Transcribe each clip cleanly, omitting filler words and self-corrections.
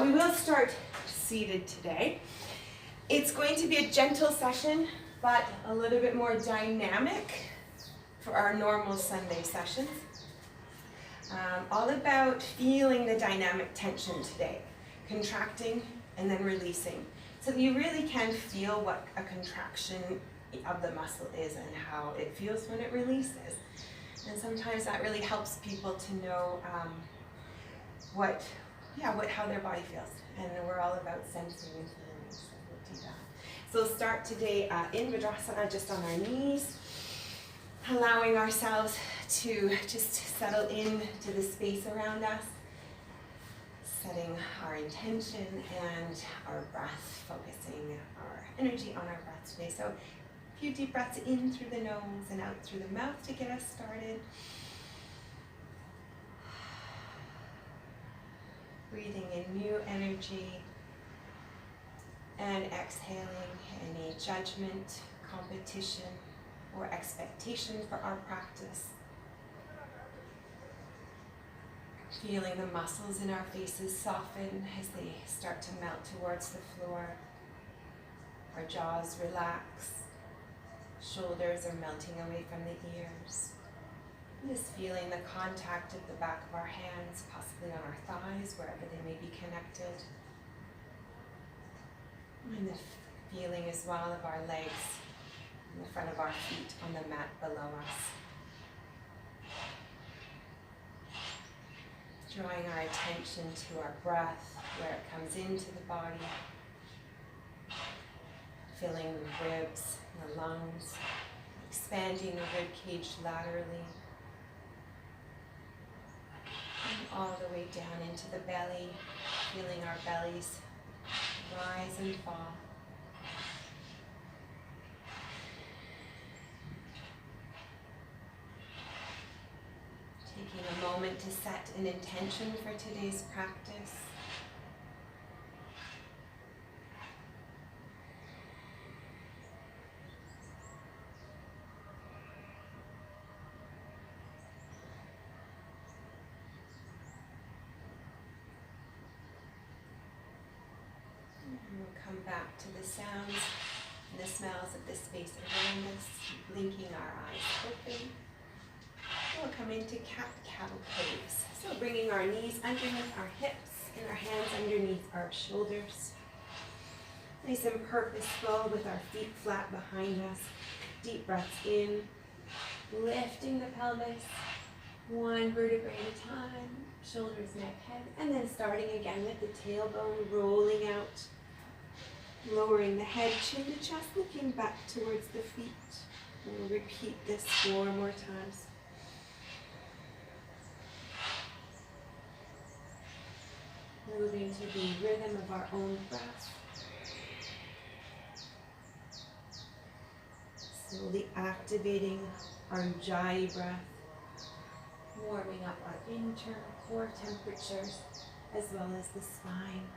We will start seated today. It's going to be a gentle session, but a little bit more dynamic for our normal Sunday sessions. All about feeling the dynamic tension today, contracting and then releasing. So you really can feel what a contraction of the muscle is and how it feels when it releases. And sometimes that really helps people to know how their body feels. And we're all about sensing and feeling, so we'll do that. So we'll start today in Vadrasana, just on our knees, allowing ourselves to just settle in to the space around us, setting our intention and our breath, focusing our energy on our breath today. So a few deep breaths in through the nose and out through the mouth to get us started. Breathing in new energy and exhaling any judgment, competition, or expectation for our practice. Feeling the muscles in our faces soften as they start to melt towards the floor. Our jaws relax. Shoulders are melting away from the ears. Just feeling the contact of the back of our hands, possibly on our thighs, wherever they may be connected. And the feeling as well of our legs in the front of our feet on the mat below us. Drawing our attention to our breath, where it comes into the body. Filling the ribs, the lungs, expanding the rib cage laterally. And all the way down into the belly, feeling our bellies rise and fall. Taking a moment to set an intention for today's practice. We'll come back to the sounds and the smells of the space around us, blinking our eyes open. We'll come into cat-cow pose. So bringing our knees underneath our hips and our hands underneath our shoulders. Nice and purposeful with our feet flat behind us. Deep breaths in, lifting the pelvis, one vertebrae at a time, shoulders, neck, head, and then starting again with the tailbone rolling out. Lowering the head, chin to chest, looking back towards the feet. We'll repeat this 4 more times. Moving to the rhythm of our own breath. Slowly activating our Ujjayi breath. Warming up our internal core temperature as well as the spine.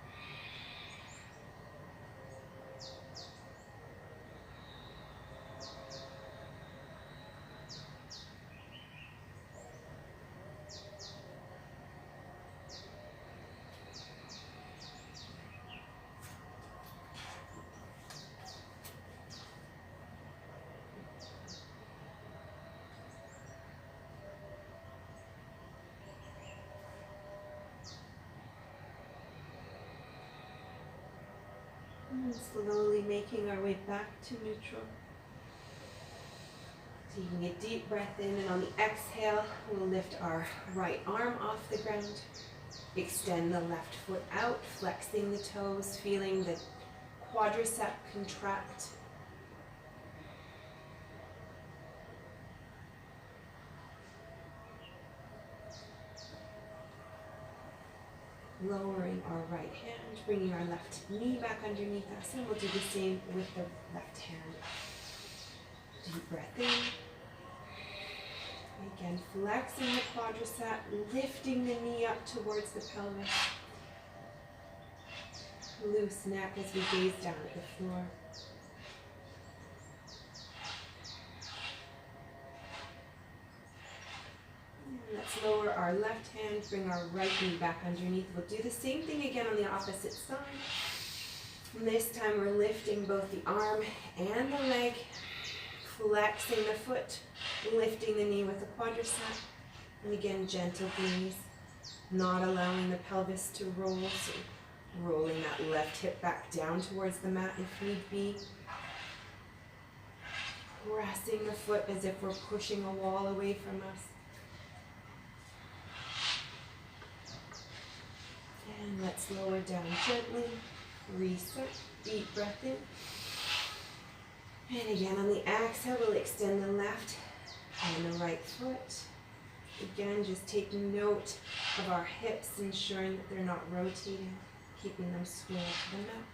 And slowly making our way back to neutral. Taking a deep breath in, and on the exhale, we'll lift our right arm off the ground. Extend the left foot out, flexing the toes, feeling the quadricep contract. Lowering our right hand, bringing our left knee back underneath us, and we'll do the same with the left hand. Deep breath in. Again, flexing the quadricep, lifting the knee up towards the pelvis. Loose neck as we gaze down at the floor. And let's lower our our left hand, bring our right knee back underneath. We'll do the same thing again on the opposite side. And this time we're lifting both the arm and the leg, flexing the foot, lifting the knee with the quadricep. And again, gentle breeze, not allowing the pelvis to roll. So rolling that left hip back down towards the mat if need be. Pressing the foot as if we're pushing a wall away from us. And let's lower down gently. Reset. Deep breath in. And again on the exhale, we'll extend the left and the right foot. Again, just taking note of our hips, ensuring that they're not rotating, keeping them square to the mat.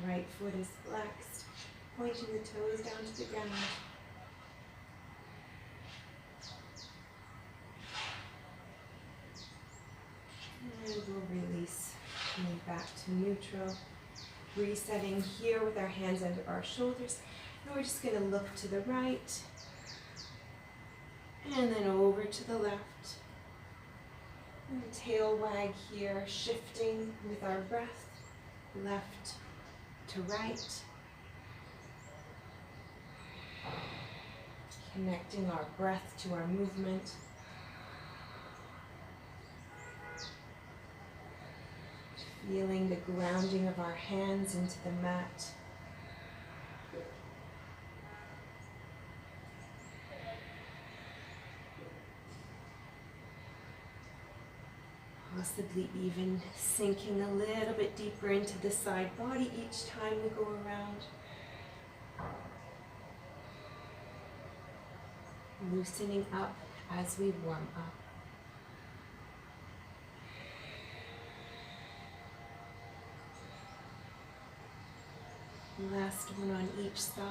Right foot is flexed, pointing the toes down to the ground. And we'll release, coming back to neutral. Resetting here with our hands under our shoulders. And we're just going to look to the right. And then over to the left. And tail wag here, shifting with our breath. Left to right. Connecting our breath to our movement. Feeling the grounding of our hands into the mat. Possibly even sinking a little bit deeper into the side body each time we go around. Loosening up as we warm up. Last one on each side.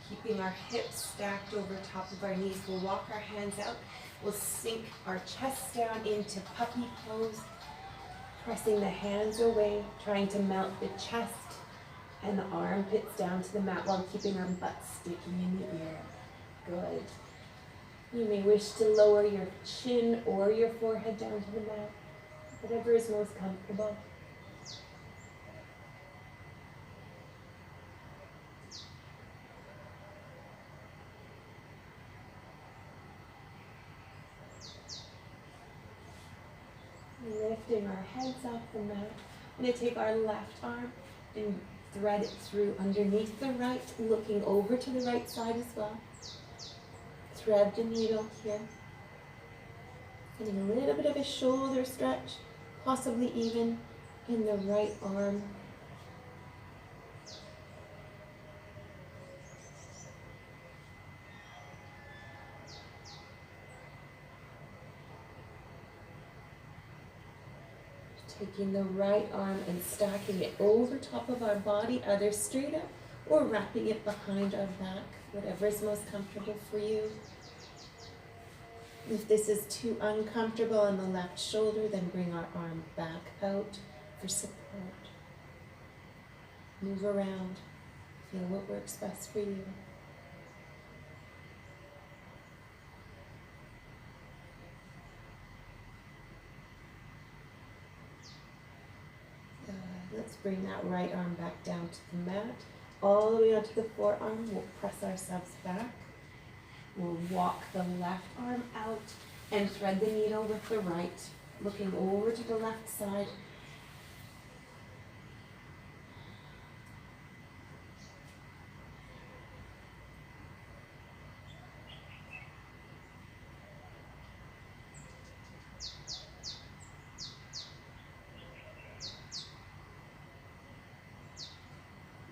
Keeping our hips stacked over top of our knees. We'll walk our hands out. We'll sink our chest down into puppy pose. Pressing the hands away, trying to melt the chest and the armpits down to the mat while keeping our butt sticking in the ear. Good. You may wish to lower your chin or your forehead down to the mat. Whatever is most comfortable. Lifting our heads off the mat. I'm going to take our left arm and thread it through underneath the right, looking over to the right side as well. Thread the needle here. Getting a little bit of a shoulder stretch, possibly even in the right arm. Taking the right arm and stacking it over top of our body, either straight up or wrapping it behind our back, whatever is most comfortable for you. If this is too uncomfortable on the left shoulder, then bring our arm back out for support. Move around. Feel what works best for you. Let's bring that right arm back down to the mat. All the way onto the forearm. We'll press ourselves back. We'll walk the left arm out and thread the needle with the right, looking over to the left side.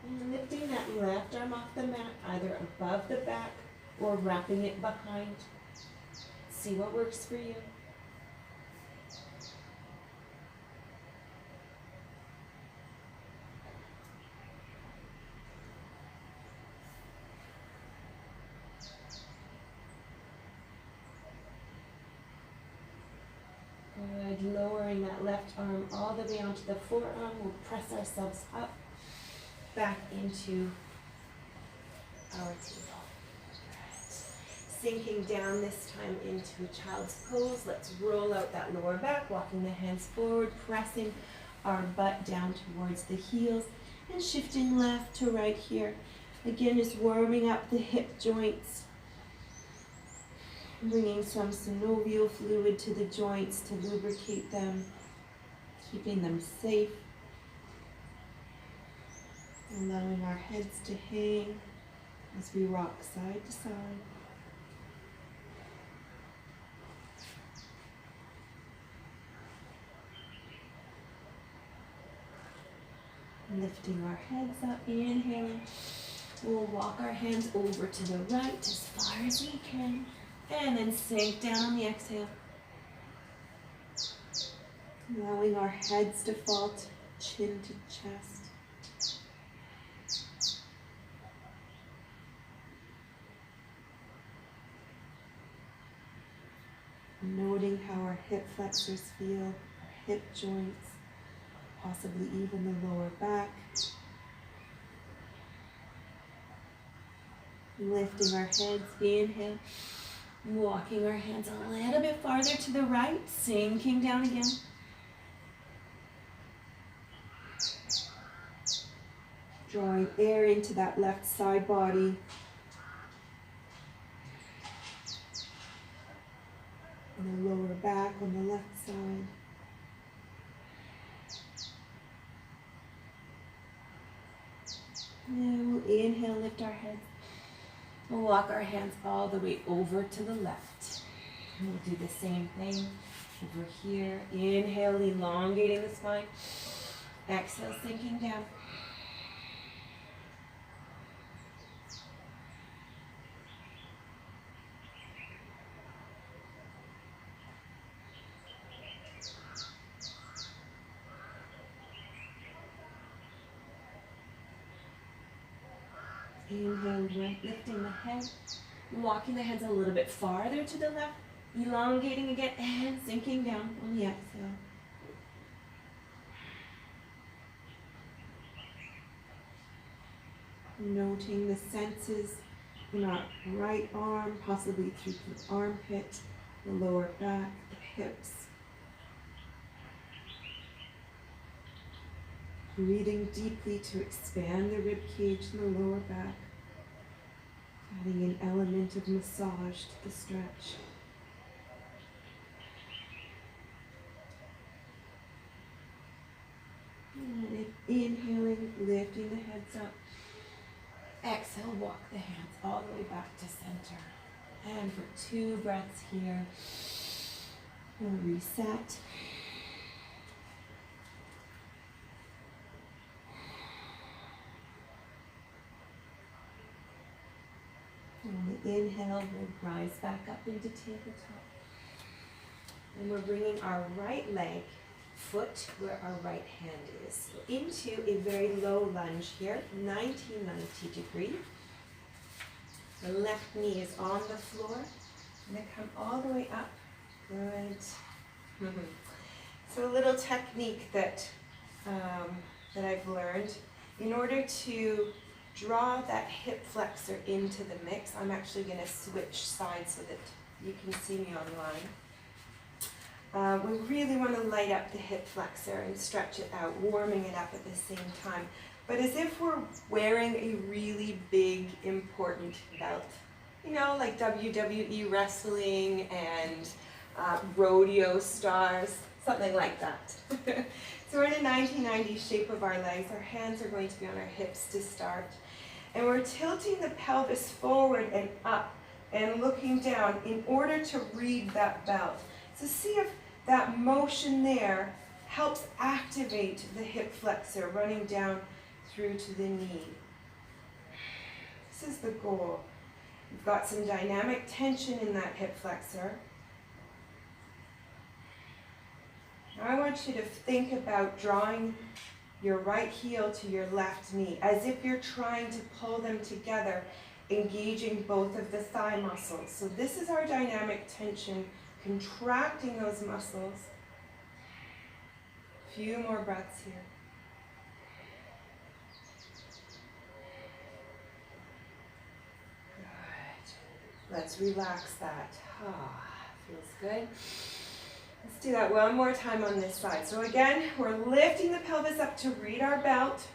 And lifting that left arm off the mat, either above the back or wrapping it behind. See what works for you. Good. Lowering that left arm all the way onto the forearm. We'll press ourselves up, back into our table. Sinking down this time into child's pose. Let's roll out that lower back, walking the hands forward, pressing our butt down towards the heels, and shifting left to right here. Again, just warming up the hip joints, bringing some synovial fluid to the joints to lubricate them, keeping them safe. Allowing our heads to hang as we rock side to side. Lifting our heads up, inhaling. We'll walk our hands over to the right as far as we can. And then sink down on the exhale. Allowing our heads to fall chin to chest. Noting how our hip flexors feel, our hip joints, possibly even the lower back. Lifting our heads, inhale. Walking our hands a little bit farther to the right, sinking down again. Drawing air into that left side body. And the lower back on the left side. Now we'll inhale, lift our heads. We'll walk our hands all the way over to the left. And we'll do the same thing over here. Inhale, elongating the spine. Exhale, sinking down. Inhale, right, lifting the head, walking the hands a little bit farther to the left, elongating again, and sinking down on the exhale. Noting the senses in our right arm, possibly through the armpit, the lower back, the hips. Breathing deeply to expand the rib cage and the lower back. Adding an element of massage to the stretch. And inhaling, lifting the heads up. Exhale, walk the hands all the way back to center. And for 2 breaths here, we'll reset. On the inhale, we'll rise back up into tabletop. And we're bringing our right leg, foot where our right hand is, into a very low lunge here, 90 degree. The left knee is on the floor. I'm going to come all the way up. Good. So a little technique that I've learned. In order to draw that hip flexor into the mix, I'm actually going to switch sides so that you can see me online. We really want to light up the hip flexor and stretch it out, warming it up at the same time. But as if we're wearing a really big, important belt. You know, like WWE wrestling and rodeo stars, something like that. So we're in a 90-90 shape of our legs. Our hands are going to be on our hips to start. And we're tilting the pelvis forward and up and looking down in order to read that belt. So see if that motion there helps activate the hip flexor, running down through to the knee. This is the goal. We've got some dynamic tension in that hip flexor. Now I want you to think about drawing your right heel to your left knee, as if you're trying to pull them together, engaging both of the thigh muscles. So this is our dynamic tension, contracting those muscles. A few more breaths here. Let's relax that. Ah, feels good. Let's do that one more time on this side. So again, we're lifting the pelvis up to read our belt,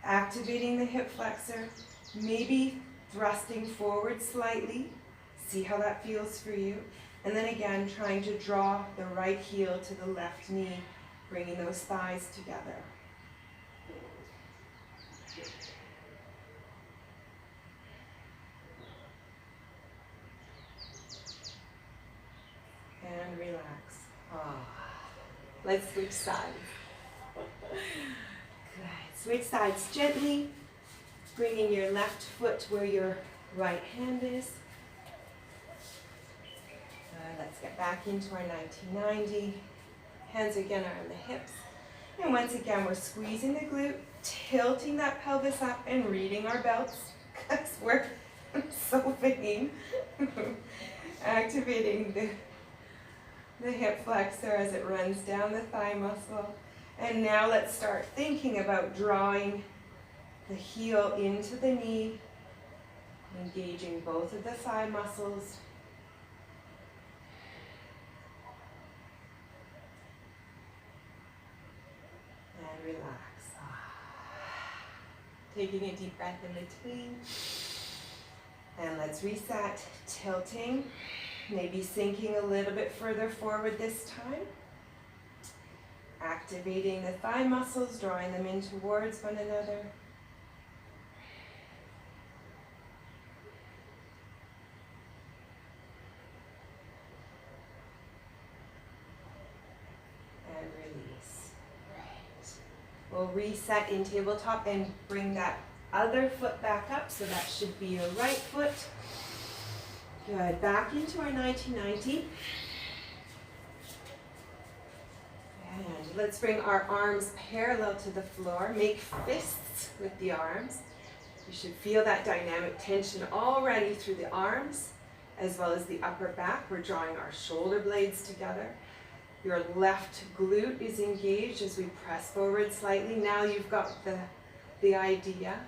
activating the hip flexor, maybe thrusting forward slightly. See how that feels for you. And then again, trying to draw the right heel to the left knee, bringing those thighs together. And relax. Ah. Let's switch sides. Good. Switch sides gently, bringing your left foot where your right hand is. Let's get back into our 1990. Hands again are on the hips. And once again, we're squeezing the glute, tilting that pelvis up and reading our belts, because we're so vain. Activating the hip flexor as it runs down the thigh muscle. And now let's start thinking about drawing the heel into the knee, engaging both of the thigh muscles. And relax. Taking a deep breath in between. And let's reset, tilting, maybe sinking a little bit further forward this time. Activating the thigh muscles, drawing them in towards one another. And release. Right. We'll reset in tabletop and bring that other foot back up, so that should be your right foot. Good, back into our 1990. And let's bring our arms parallel to the floor. Make fists with the arms. You should feel that dynamic tension already through the arms, as well as the upper back. We're drawing our shoulder blades together. Your left glute is engaged as we press forward slightly. Now you've got the idea.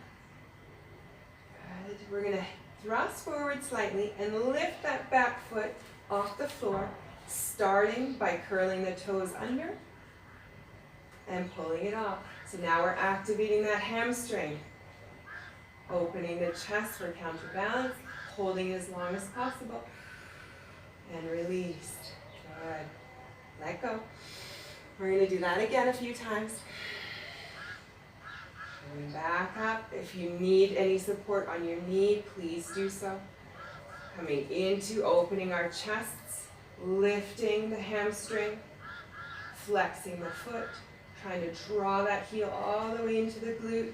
Good. We're going to thrust forward slightly and lift that back foot off the floor, starting by curling the toes under and pulling it up. So now we're activating that hamstring. Opening the chest for counterbalance, holding as long as possible. And release. Good. Let go. We're going to do that again a few times. Coming back up. If you need any support on your knee, please do so. Coming into opening our chests, lifting the hamstring, flexing the foot, trying to draw that heel all the way into the glute.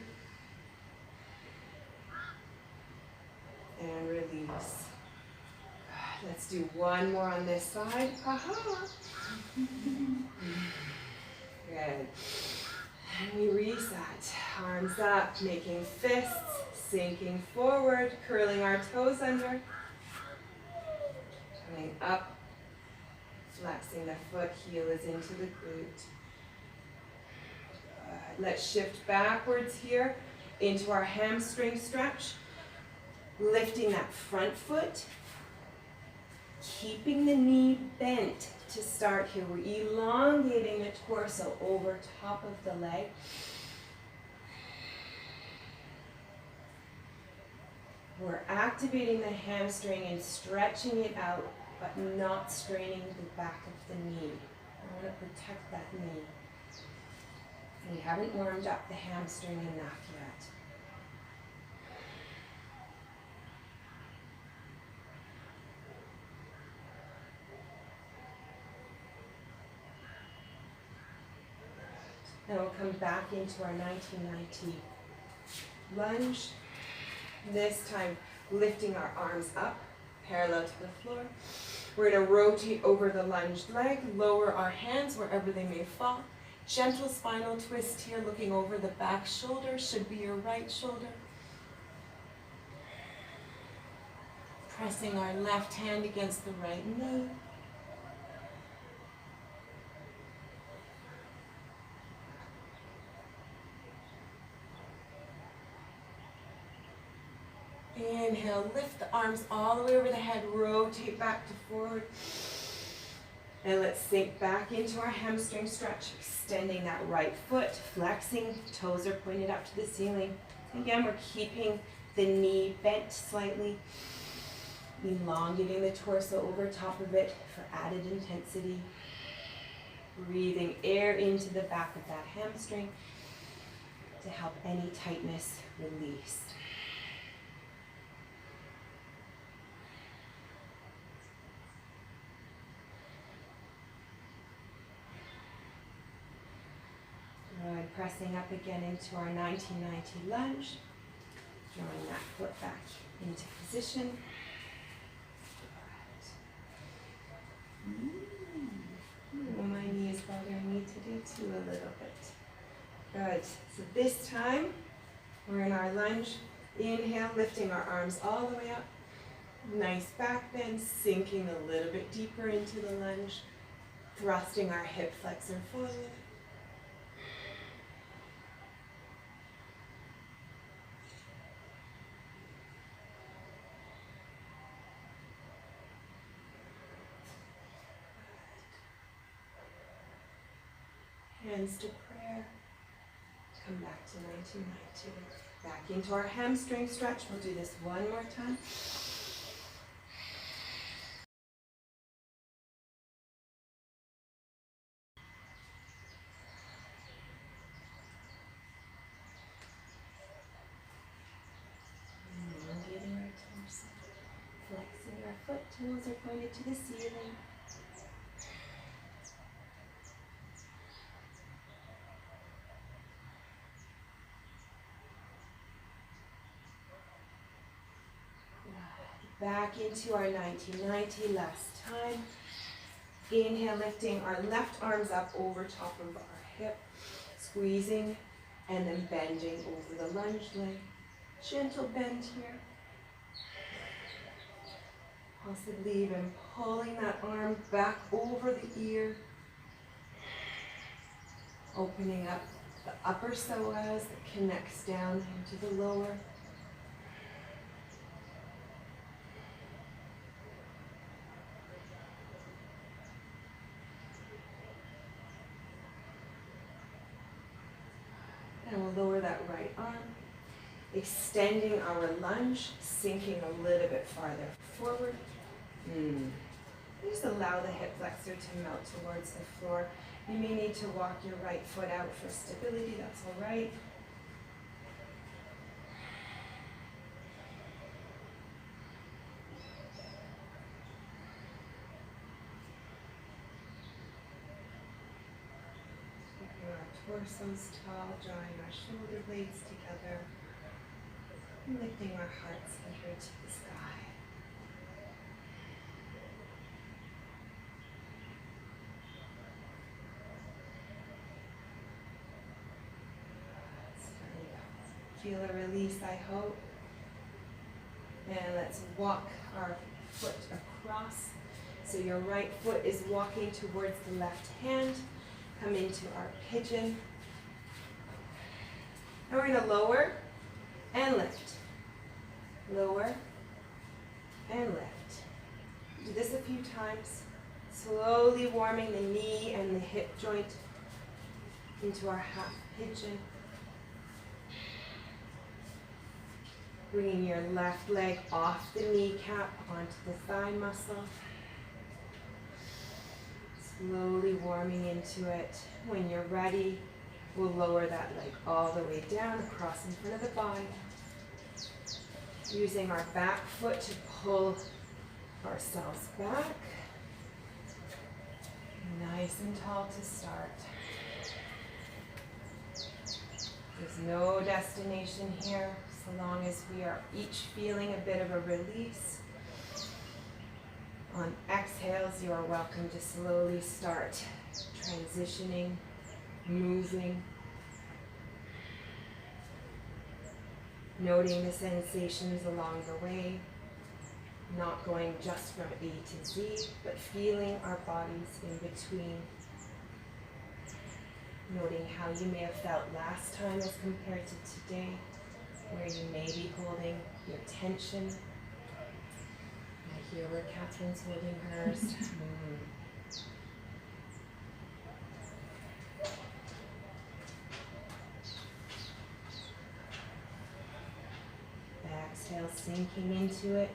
And release. Good. Let's do one more on this side. Aha. Good. And we reset. Arms up, making fists, sinking forward, curling our toes under. Coming up, flexing the foot, heel is into the glute. Let's shift backwards here into our hamstring stretch. Lifting that front foot, keeping the knee bent to start here. We're elongating the torso over top of the leg. We're activating the hamstring and stretching it out, but not straining the back of the knee. I want to protect that knee. We haven't warmed up the hamstring enough yet. Now we'll come back into our 1990 lunge. This time, lifting our arms up, parallel to the floor. We're going to rotate over the lunged leg, lower our hands wherever they may fall. Gentle spinal twist here, looking over the back shoulder, should be your right shoulder. Pressing our left hand against the right knee. Inhale, lift the arms all the way over the head, rotate back to forward. And let's sink back into our hamstring stretch, extending that right foot, flexing, toes are pointed up to the ceiling. Again, we're keeping the knee bent slightly, elongating the torso over top of it for added intensity. Breathing air into the back of that hamstring to help any tightness release. Good. Pressing up again into our 1990 lunge. Drawing that foot back into position. My knee is bothering me today too a little bit. Good. So this time we're in our lunge. Inhale, lifting our arms all the way up. Nice back bend, sinking a little bit deeper into the lunge. Thrusting our hip flexor forward. Hands to prayer. Come back to 1992. Back into our hamstring stretch. We'll do this one more time. Elongating our torso. Flexing our foot. Toes are pointed to the ceiling. Back into our 1990, last time. Inhale, lifting our left arms up over top of our hip, squeezing and then bending over the lunge leg. Gentle bend here. Possibly even pulling that arm back over the ear. Opening up the upper psoas that connects down into the lower. And we'll lower that right arm, extending our lunge, sinking a little bit farther forward. Just allow the hip flexor to melt towards the floor. You may need to walk your right foot out for stability, that's all right. Torsos tall, drawing our shoulder blades together, and lifting our hearts center to the sky. Feel a release, I hope. And let's walk our foot across. So your right foot is walking towards the left hand. Come into our pigeon. And we're going to lower and lift. Lower and lift. Do this a few times. Slowly warming the knee and the hip joint into our half pigeon. Bringing your left leg off the kneecap onto the thigh muscle. Slowly warming into it. When you're ready, we'll lower that leg all the way down across in front of the body. Using our back foot to pull ourselves back. Nice and tall to start. There's no destination here, so long as we are each feeling a bit of a release. On exhales, you are welcome to slowly start transitioning, moving, noting the sensations along the way, not going just from A to Z, but feeling our bodies in between. Noting how you may have felt last time as compared to today, where you may be holding your tension. I hear where Catherine's holding hers. Exhale, sinking into it,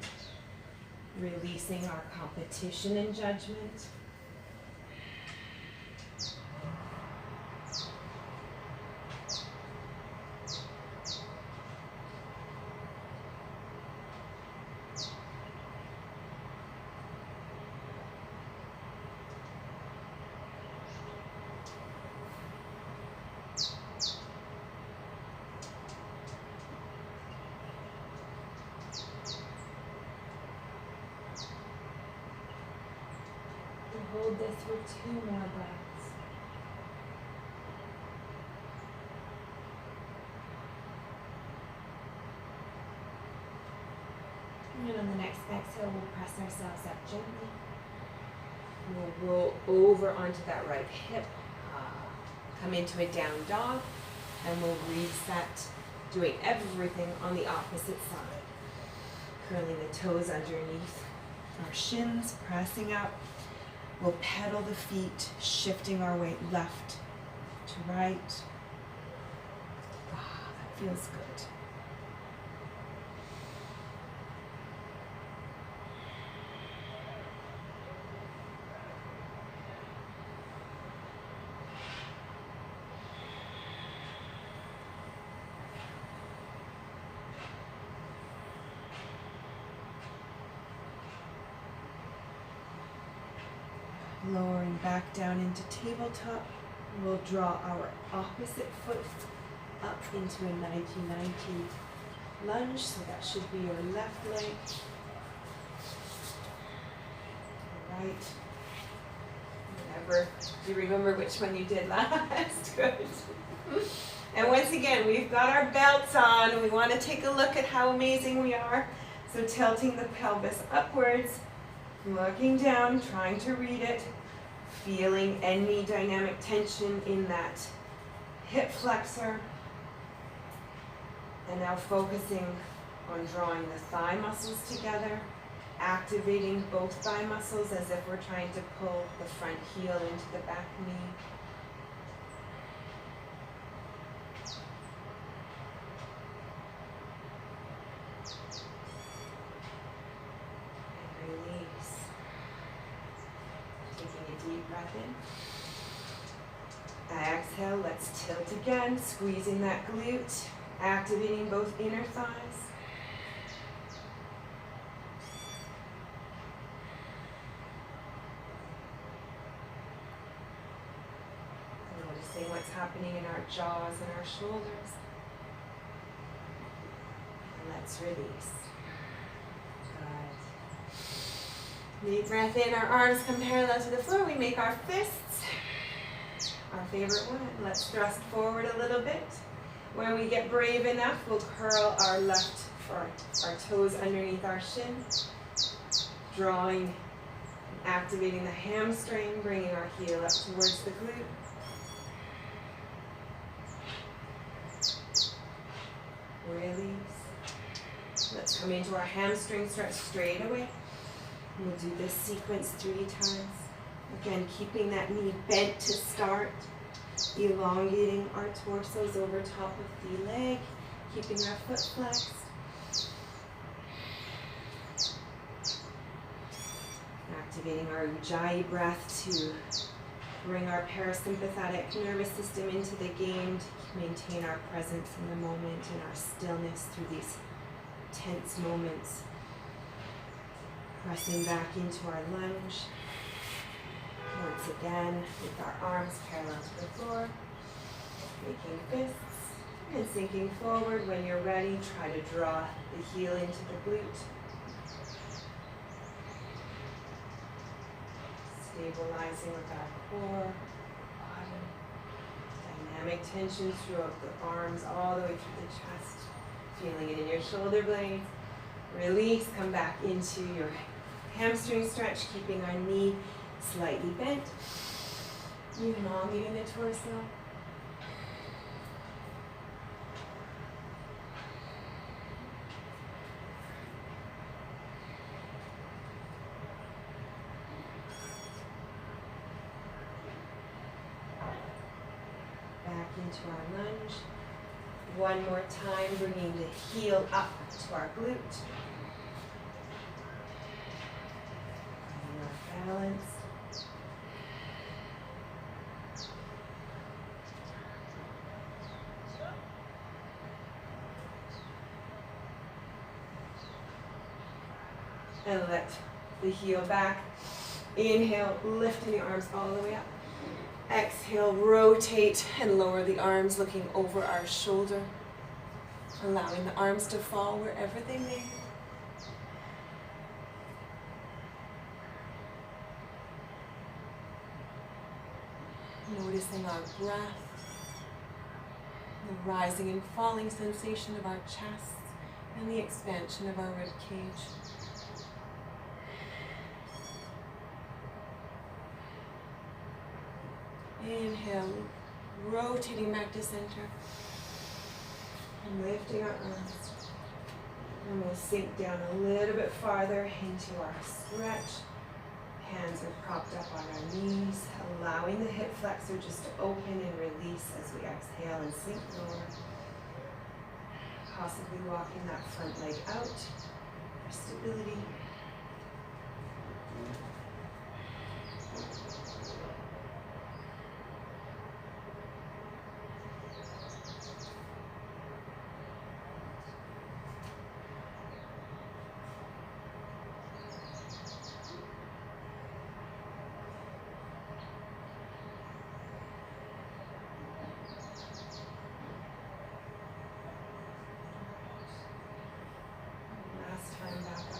releasing our competition and judgment. Hold this for 2 more breaths. And on the next exhale, we'll press ourselves up gently. We'll roll over onto that right hip. Come into a down dog. And we'll reset, doing everything on the opposite side. Curling the toes underneath our shins, pressing up. We'll pedal the feet, shifting our weight left to right. That feels good. Lowering back down into tabletop, we'll draw our opposite foot up into a 90-90 lunge, so that should be your left leg, right, whatever. Do you remember which one you did last? Good. And once again, we've got our belts on, and we want to take a look at how amazing we are. So tilting the pelvis upwards, looking down, trying to read it, feeling any dynamic tension in that hip flexor. And now focusing on drawing the thigh muscles together, activating both thigh muscles as if we're trying to pull the front heel into the back knee. Deep breath in. Exhale, let's tilt again, squeezing that glute, activating both inner thighs. Noticing what's happening in our jaws and our shoulders. And let's release. Deep breath in, our arms come parallel to the floor. We make our fists, our favorite one. Let's thrust forward a little bit. When we get brave enough, we'll curl our our toes underneath our shin, drawing, activating the hamstring, bringing our heel up towards the glute. Release. Let's come into our hamstring stretch straight away. We'll do this sequence 3 times. Again, keeping that knee bent to start, elongating our torsos over top of the leg, keeping our foot flexed. Activating our Ujjayi breath to bring our parasympathetic nervous system into the game, to maintain our presence in the moment and our stillness through these tense moments. Pressing back into our lunge. Once again, with our arms parallel to the floor. Making fists and sinking forward. When you're ready, try to draw the heel into the glute. Stabilizing with our core, body. Dynamic tension throughout the arms, all the way through the chest. Feeling it in your shoulder blades. Release, come back into your hamstring stretch, keeping our knee slightly bent, elongating the torso. into our lunge. One more time, bringing the heel up to our glute. Finding our balance. And let the heel back. Inhale, lifting the arms all the way up. Exhale, rotate and lower the arms, looking over our shoulder. Allowing the arms to fall wherever they may. Noticing our breath, the rising and falling sensation of our chest, and the expansion of our rib cage. Inhale, rotating back to center, and lifting our arms. And we'll sink down a little bit farther into our stretch. Hands are propped up on our knees, allowing the hip flexor just to open and release as we exhale and sink lower. Possibly walking that front leg out for stability.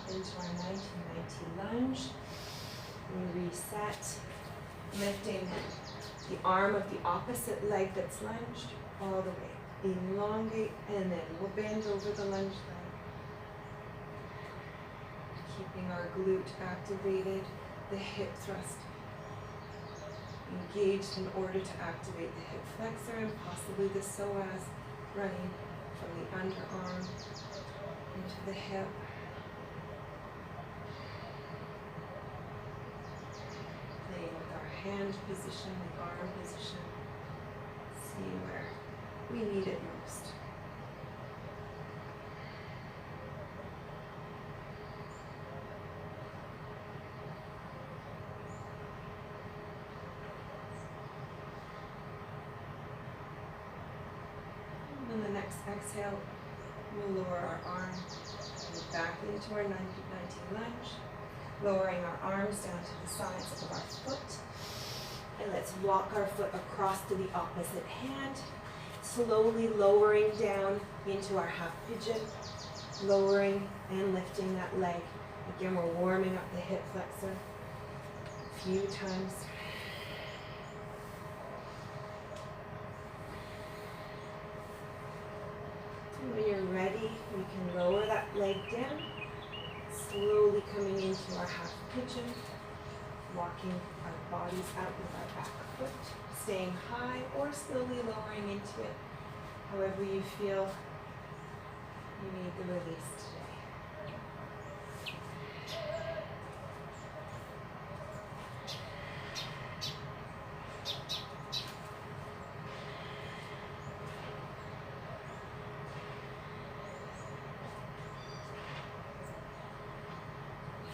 Into our 1990 lunge. We reset, lifting the arm of the opposite leg that's lunged all the way. Elongate and then we'll bend over the lunge leg. Keeping our glute activated, the hip thrust engaged in order to activate the hip flexor and possibly the psoas running from the underarm into the hip. Hand position, the arm position, see where we need it most. And then the next exhale, we'll lower our arm back into our 90 lunge, lowering our arms down to the sides of our foot. And let's walk our foot across to the opposite hand, slowly lowering down into our half pigeon, lowering and lifting that leg. Again, we're warming up the hip flexor a few times. And when you're ready, we can lower that leg down, slowly coming into our half pigeon. Walking our bodies out with our back foot, staying high or slowly lowering into it, however you feel you need the release today.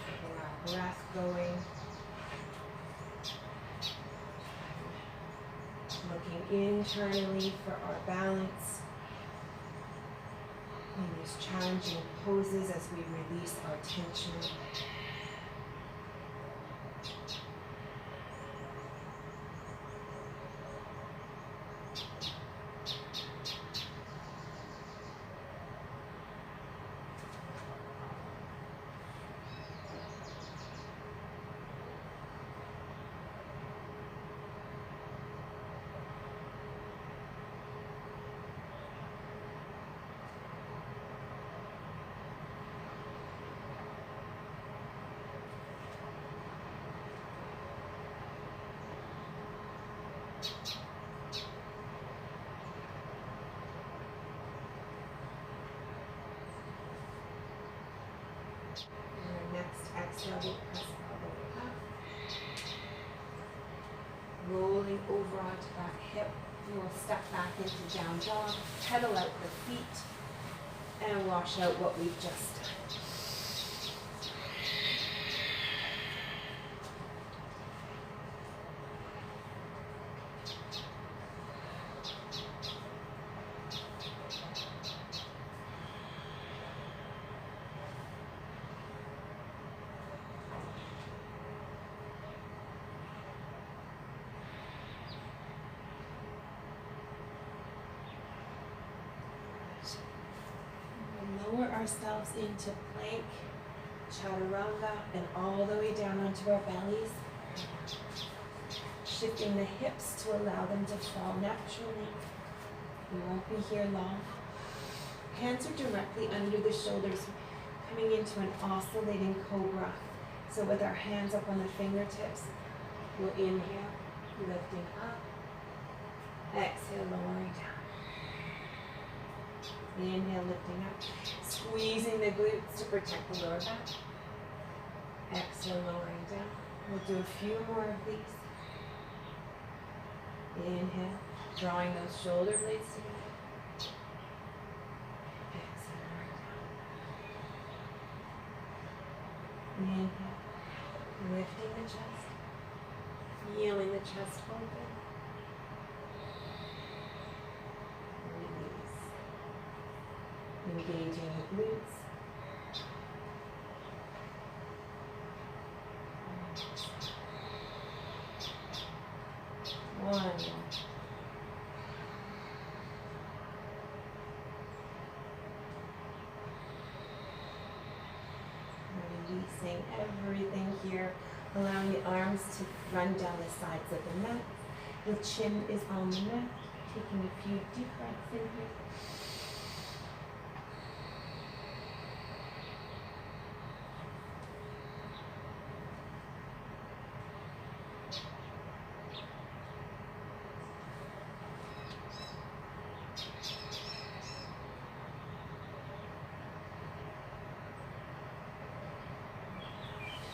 Keeping our breath going. Looking internally for our balance in these challenging poses as we release our tension. Exhale, we'll press all the way up. Rolling over onto that hip, And we'll step back into down dog, pedal out the feet, and wash out what we've just done. Lower ourselves into plank, chaturanga, and all the way down onto our bellies. Shifting the hips to allow them to fall naturally. We won't be here long. Hands are directly under the shoulders, coming into an oscillating cobra. So with our hands up on the fingertips, we'll inhale, lifting up. Exhale, lowering down. Inhale, lifting up, squeezing the glutes to protect the lower back. Exhale, lowering down. We'll do a few more of these. Inhale, drawing those shoulder blades together. Exhale, lowering down. Inhale, lifting the chest, feeling the chest open. Engaging the glutes. One. Releasing everything here, allowing the arms to run down the sides of the mat. The chin is on the mat. Taking a few deep breaths in here.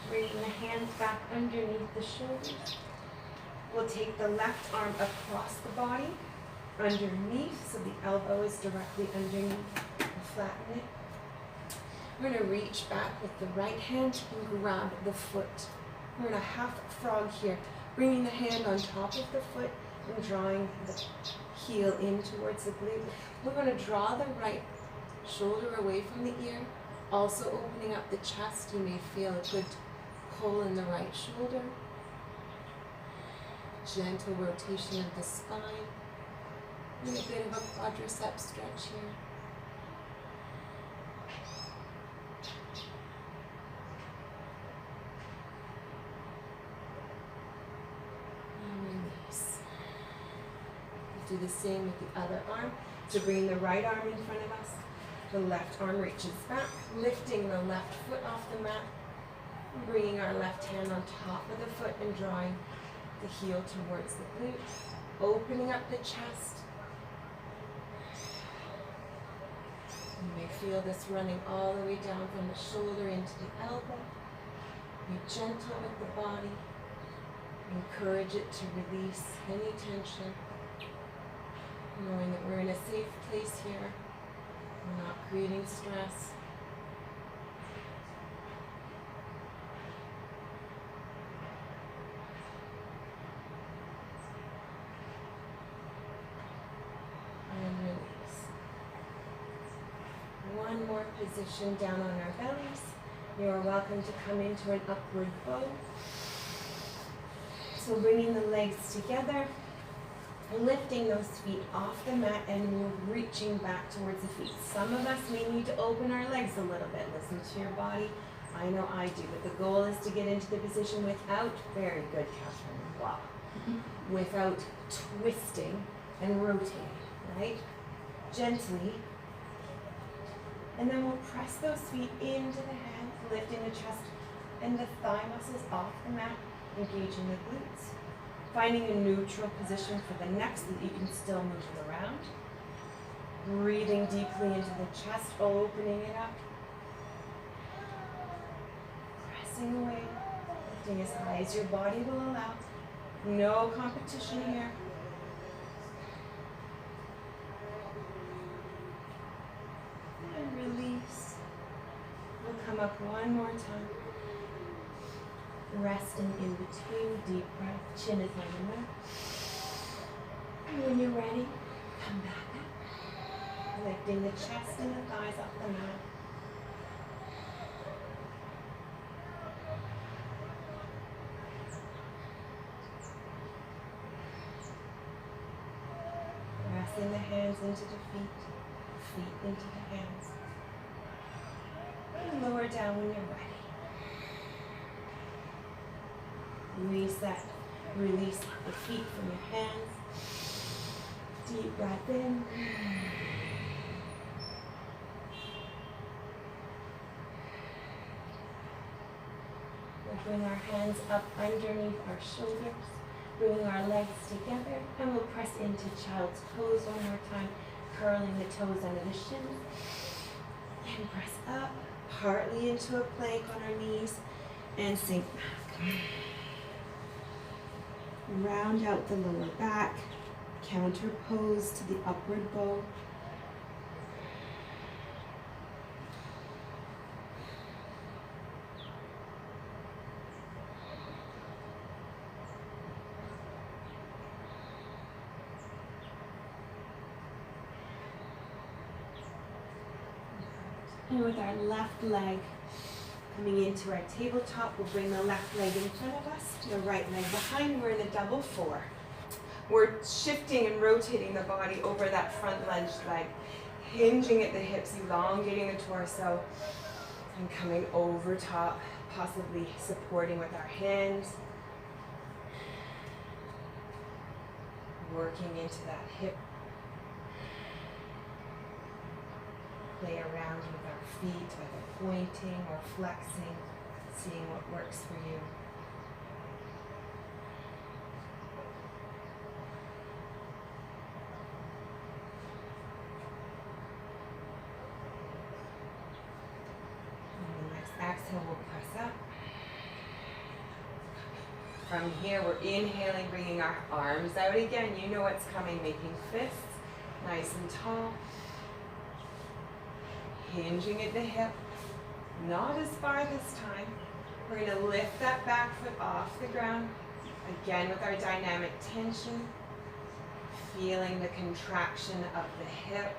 Bringing the hands back underneath the shoulders. We'll take the left arm across the body, underneath, so the elbow is directly underneath. We'll flatten it. We're going to reach back with the right hand and grab the foot. We're in a half frog here, bringing the hand on top of the foot and drawing the heel in towards the glute. We're going to draw the right shoulder away from the ear, also opening up the chest. You may feel a good pull in the right shoulder. Gentle rotation of the spine. And a bit of a quadricep stretch here. And release. We'll do the same with the other arm. So bringing the right arm in front of us. The left arm reaches back, lifting the left foot off the mat. Bringing our left hand on top of the foot and drawing the heel towards the glute. Opening up the chest. You may feel this running all the way down from the shoulder into the elbow. Be gentle with the body. Encourage it to release any tension. Knowing that we're in a safe place here. We're not creating stress. And release. One more position down on our bellies. You are welcome to come into an upward bow. So bringing the legs together. Lifting those feet off the mat and we're reaching back towards the feet. Some of us may need to open our legs a little bit. Listen to your body. I know I do, but the goal is to get into the position without, very good, Catherine, wow, without twisting and rotating, right? Gently. And then we'll press those feet into the hands, lifting the chest and the thigh muscles off the mat, engaging the glutes. Finding a neutral position for the neck so that you can still move it around. Breathing deeply into the chest, opening it up. Pressing away, lifting as high as your body will allow. No competition here. up one more time. Resting in between, deep breath, chin is on the mat. And when you're ready, come back up. Lifting the chest and the thighs off the mat. Pressing the hands into the feet, feet into the hands. And lower down when you're ready. Reset, release the feet from your hands. Deep breath in. We'll bring our hands up underneath our shoulders. Bringing our legs together, and we'll press into child's pose one more time, curling the toes under the shins, and press up, partly into a plank on our knees, and sink back. Round out the lower back, counter pose to the upward bow. And with our left leg coming into our tabletop, we'll bring the left leg in front of us, the right leg behind. We're in a double four. We're shifting and rotating the body over that front lunged leg, hinging at the hips, elongating the torso, and coming over top, possibly supporting with our hands. Working into that hip. Play around with our feet, whether pointing or flexing, seeing what works for you. And the next exhale, we'll press up. From here, we're inhaling, bringing our arms out again. You know what's coming, making fists nice and tall. Hinging at the hip, not as far this time. We're going to lift that back foot off the ground, again with our dynamic tension, feeling the contraction of the hip,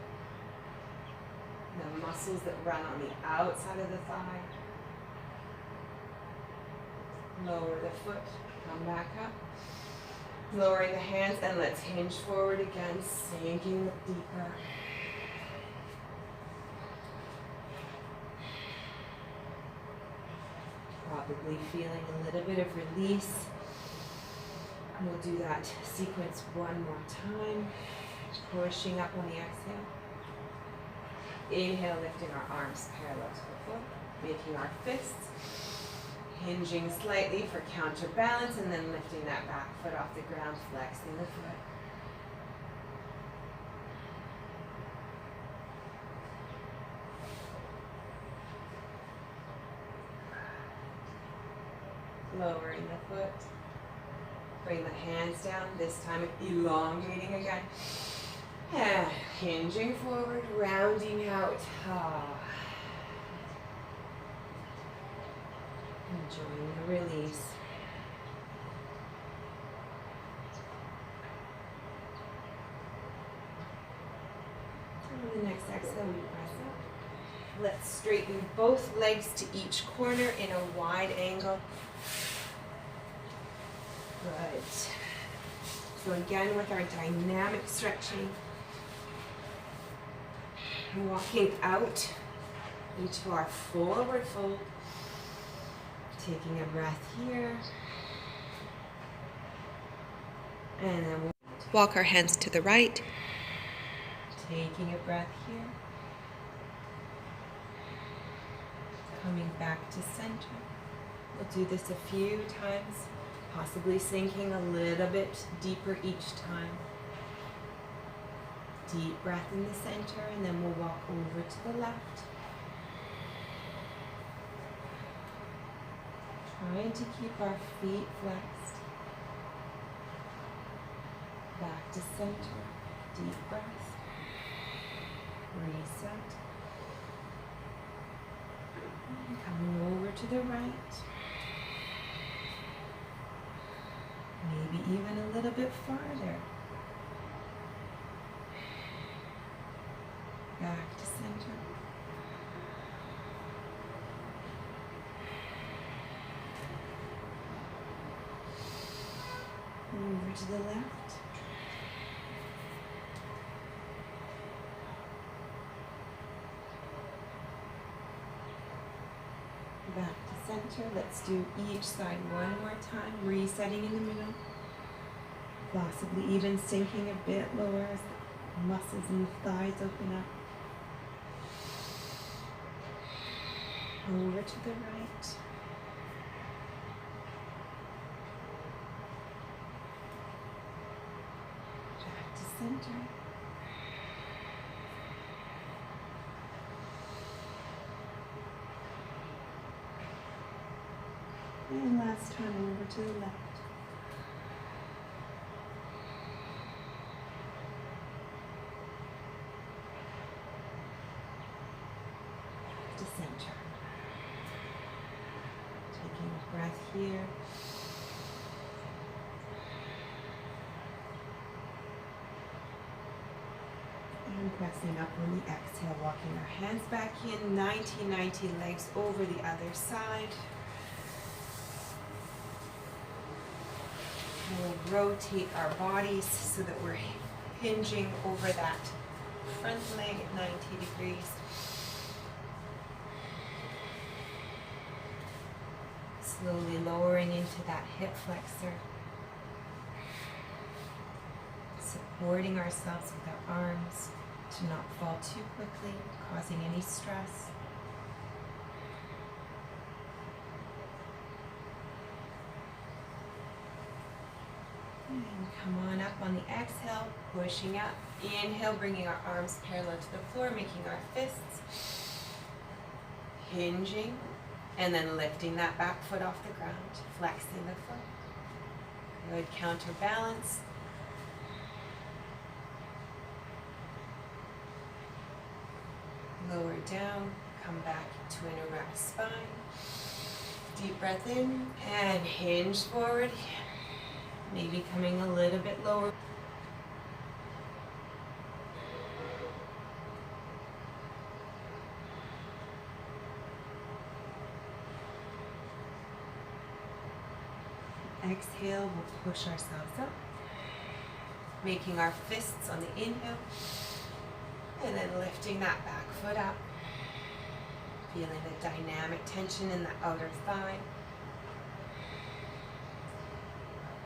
the muscles that run on the outside of the thigh. Lower the foot, come back up. Lowering the hands, and let's hinge forward again, sinking deeper. Probably feeling a little bit of release. And we'll do that sequence one more time. Pushing up on the exhale. Inhale, lifting our arms parallel to the floor. Making our fists. Hinging slightly for counterbalance, and then lifting that back foot off the ground, flexing the foot. Lowering the foot. Bring the hands down, this time elongating again. And hinging forward, rounding out. Enjoying the release. And on the next exhale, we press up. Let's straighten both legs to each corner in a wide angle. Good. So again, with our dynamic stretching, walking out into our forward fold, taking a breath here, and then we'll walk our hands to the right, taking a breath here, coming back to center. We'll do this a few times, possibly sinking a little bit deeper each time. Deep breath in the center, and then we'll walk over to the left. Trying to keep our feet flexed. Back to center. Deep breath. Reset. Coming over to the right. Maybe even a little bit farther. Back to center. Over to the left. Back to center. Let's do each side one more time. Resetting in the middle. Possibly even sinking a bit lower as the muscles in the thighs open up. Over to the right. Back to center. And last time over to the left. To center. Taking a breath here. And pressing up on the exhale, walking our hands back in, 90-90 legs over the other side. We'll rotate our bodies so that we're hinging over that front leg at 90 degrees. Slowly lowering into that hip flexor. Supporting ourselves with our arms to not fall too quickly, causing any stress. And come on up on the exhale, pushing up. Inhale, bringing our arms parallel to the floor, making our fists. Hinging, and then lifting that back foot off the ground, flexing the foot. Good, counterbalance. Lower down, come back to an erect spine. Deep breath in, and hinge forward. Maybe coming a little bit lower. Exhale, we'll push ourselves up, making our fists on the inhale, and then lifting that back foot up, feeling the dynamic tension in the outer thigh.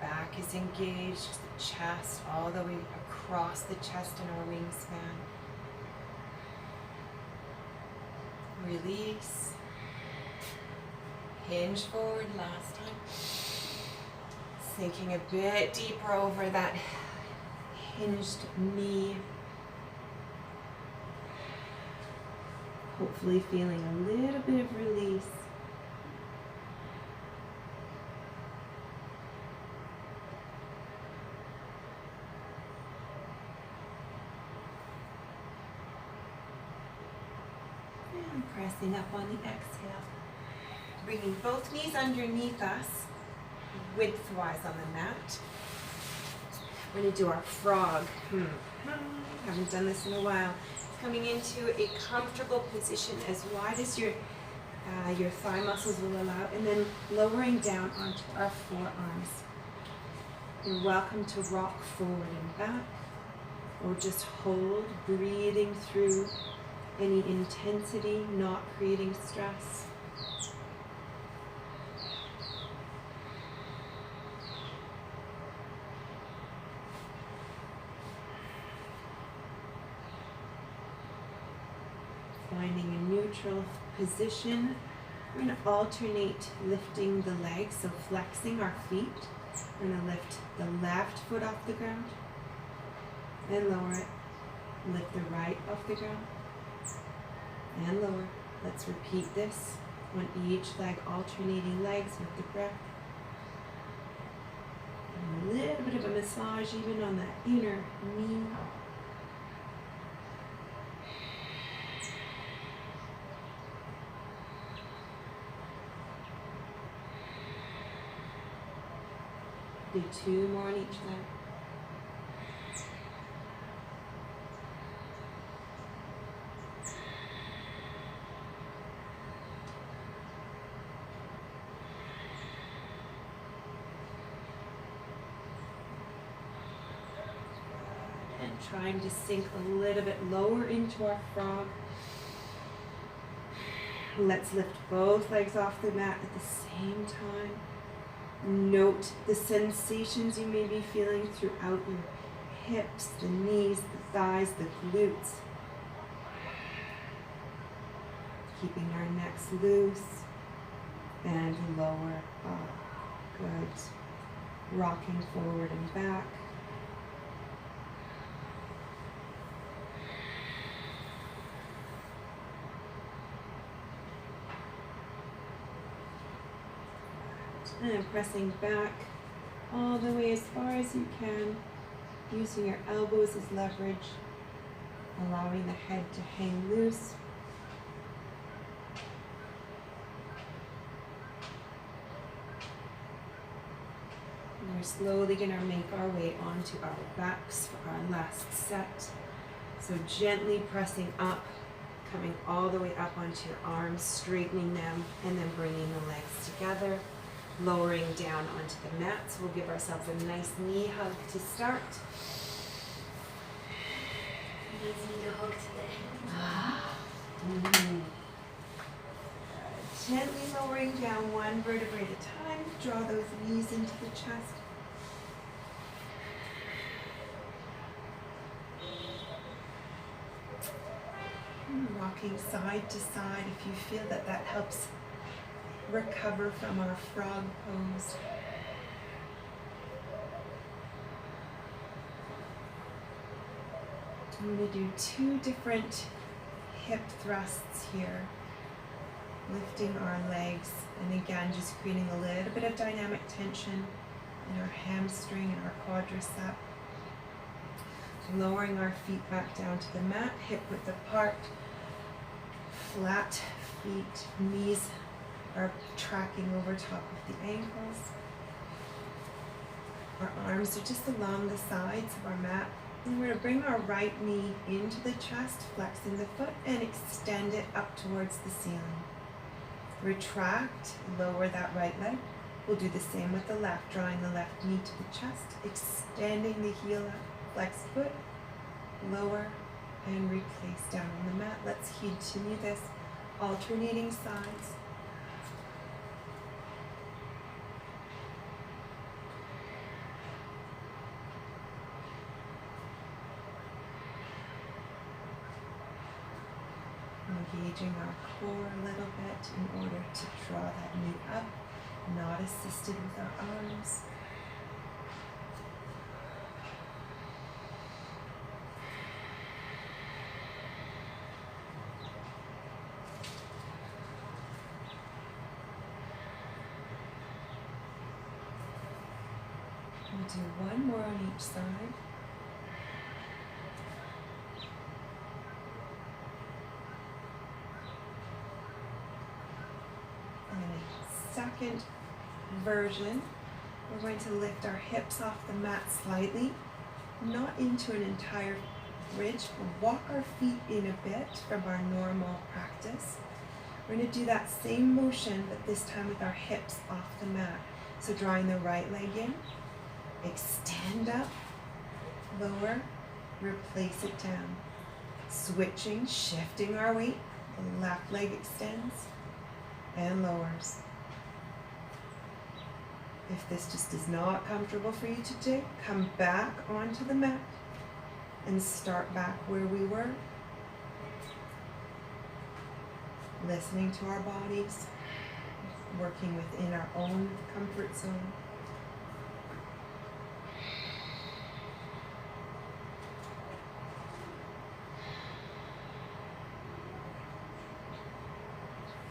Back is engaged, the chest all the way across the chest and our wingspan. Release. Hinge forward last time. Sinking a bit deeper over that hinged knee. Hopefully feeling a little bit of release. And pressing up on the exhale. Bringing both knees underneath us, widthwise on the mat. We're going to do our frog. Haven't done this in a while. Coming into a comfortable position as wide as your thigh muscles will allow, and then lowering down onto our forearms. You're welcome to rock forward and back, or just hold, breathing through any intensity, not creating stress. Finding a neutral position. We're going to alternate lifting the legs, so flexing our feet. We're going to lift the left foot off the ground and lower it. Lift the right off the ground and lower. Let's repeat this on each leg, alternating legs with the breath. And a little bit of a massage even on that inner knee. Do 2 more on each leg. And trying to sink a little bit lower into our frog. Let's lift both legs off the mat at the same time. Note the sensations you may be feeling throughout your hips, the knees, the thighs, the glutes. Keeping our necks loose and lower up. Good. Rocking forward and back. And pressing back all the way as far as you can, using your elbows as leverage, allowing the head to hang loose. And we're slowly going to make our way onto our backs for our last set. So gently pressing up, coming all the way up onto your arms, straightening them, and then bringing the legs together. Lowering down onto the mats. We'll give ourselves a nice knee hug to start. You guys need a hug today. Gently lowering down one vertebrae at a time. Draw those knees into the chest. Rocking side to side if you feel that that helps recover from our frog pose. I'm going to do 2 different hip thrusts here. Lifting our legs and again just creating a little bit of dynamic tension in our hamstring and our quadricep. Lowering our feet back down to the mat, hip width apart, flat feet, knees are tracking over top of the ankles. Our arms are just along the sides of our mat. And we're going to bring our right knee into the chest, flexing the foot, and extend it up towards the ceiling. Retract, lower that right leg. We'll do the same with the left, drawing the left knee to the chest, extending the heel up, flex foot, lower, and replace down on the mat. Let's continue this, alternating sides. Engaging our core a little bit in order to draw that knee up, not assisted with our arms. We'll do one more on each side. Second version, we're going to lift our hips off the mat slightly, not into an entire bridge, but walk our feet in a bit from our normal practice. We're going to do that same motion, but this time with our hips off the mat. So drawing the right leg in, extend up, lower, replace it down. Switching, shifting our weight, the left leg extends and lowers. If this just is not comfortable for you to do, come back onto the mat and start back where we were. Listening to our bodies, working within our own comfort zone.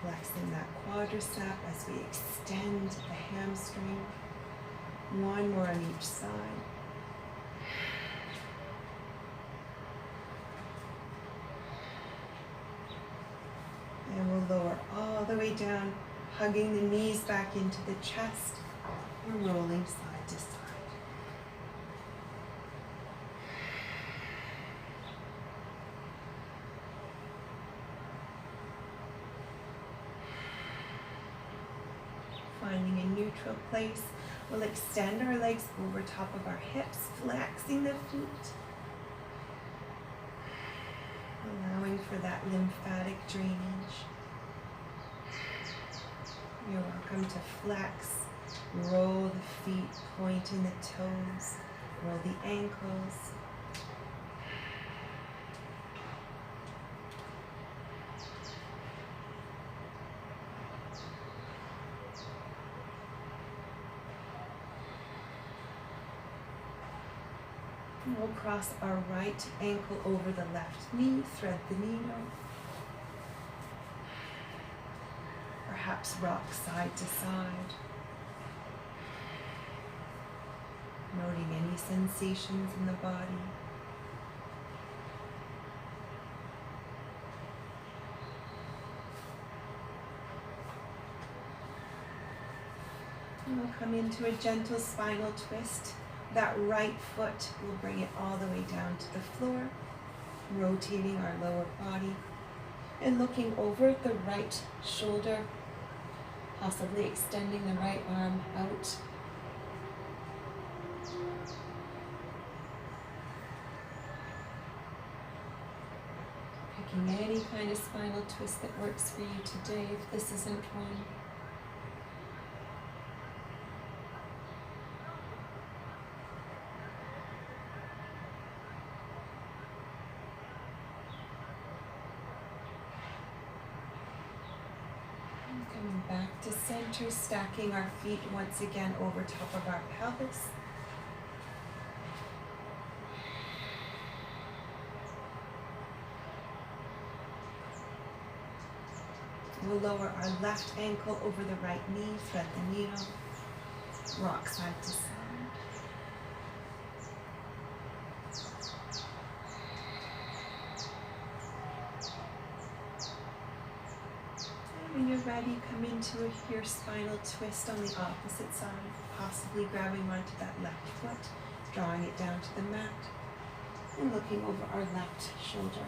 Flexing that quadricep as we extend the hamstring. One more on each side. And we'll lower all the way down, hugging the knees back into the chest and rolling side to side. neutral place. We'll extend our legs over top of our hips, flexing the feet. Allowing for that lymphatic drainage. You're welcome to flex. Roll the feet, pointing the toes. Roll the ankles. And we'll cross our right ankle over the left knee, thread the needle. Perhaps rock side to side. Noting any sensations in the body. And we'll come into a gentle spinal twist. That right foot, we'll bring it all the way down to the floor, rotating our lower body and looking over the right shoulder, possibly extending the right arm out. Picking any kind of spinal twist that works for you today, if this isn't one. Coming back to center, stacking our feet once again over top of our pelvis. We'll lower our left ankle over the right knee, thread the needle, rock side to side. When you're ready, come into your spinal twist on the opposite side, possibly grabbing onto that left foot, drawing it down to the mat, and looking over our left shoulder.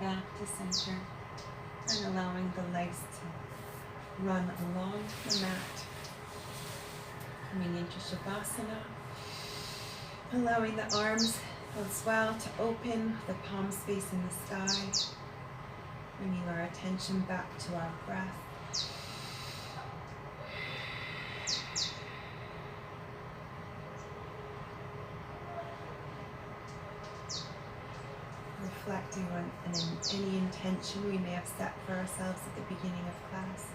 Back to center and allowing the legs to run along the mat. Coming into Shavasana, allowing the arms as well to open, the palms facing the sky, bringing our attention back to our breath. Reflecting on any intention we may have set for ourselves at the beginning of class.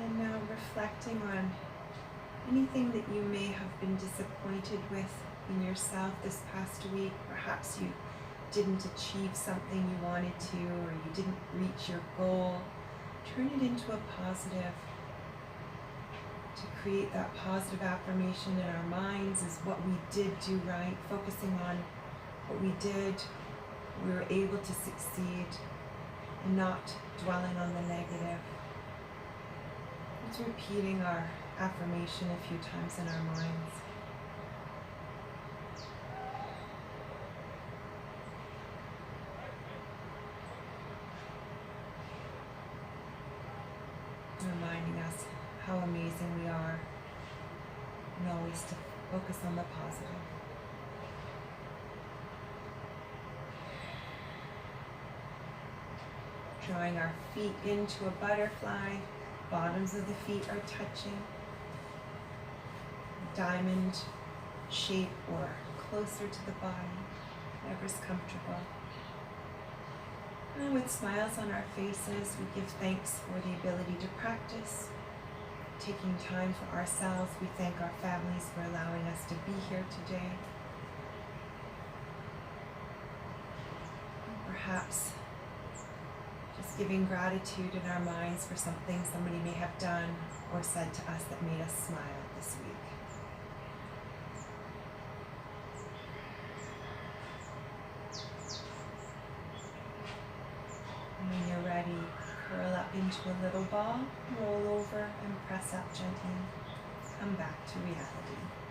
And now reflecting on anything that you may have been disappointed with in yourself this past week. Perhaps you didn't achieve something you wanted to, or you didn't reach your goal. Turn it into a positive. To create that positive affirmation in our minds is what we did do right, focusing on what we did, we were able to succeed, and not dwelling on the negative. It's repeating our affirmation a few times in our minds. Reminding us how amazing we are, and always to focus on the positive. Drawing our feet into a butterfly, bottoms of the feet are touching. Diamond shape or closer to the body, whatever's comfortable. And with smiles on our faces, we give thanks for the ability to practice. Taking time for ourselves, we thank our families for allowing us to be here today. And perhaps just giving gratitude in our minds for something somebody may have done or said to us that made us smile this week. And when you're ready, curl up into a little ball, roll over and press up gently. Come back to reality.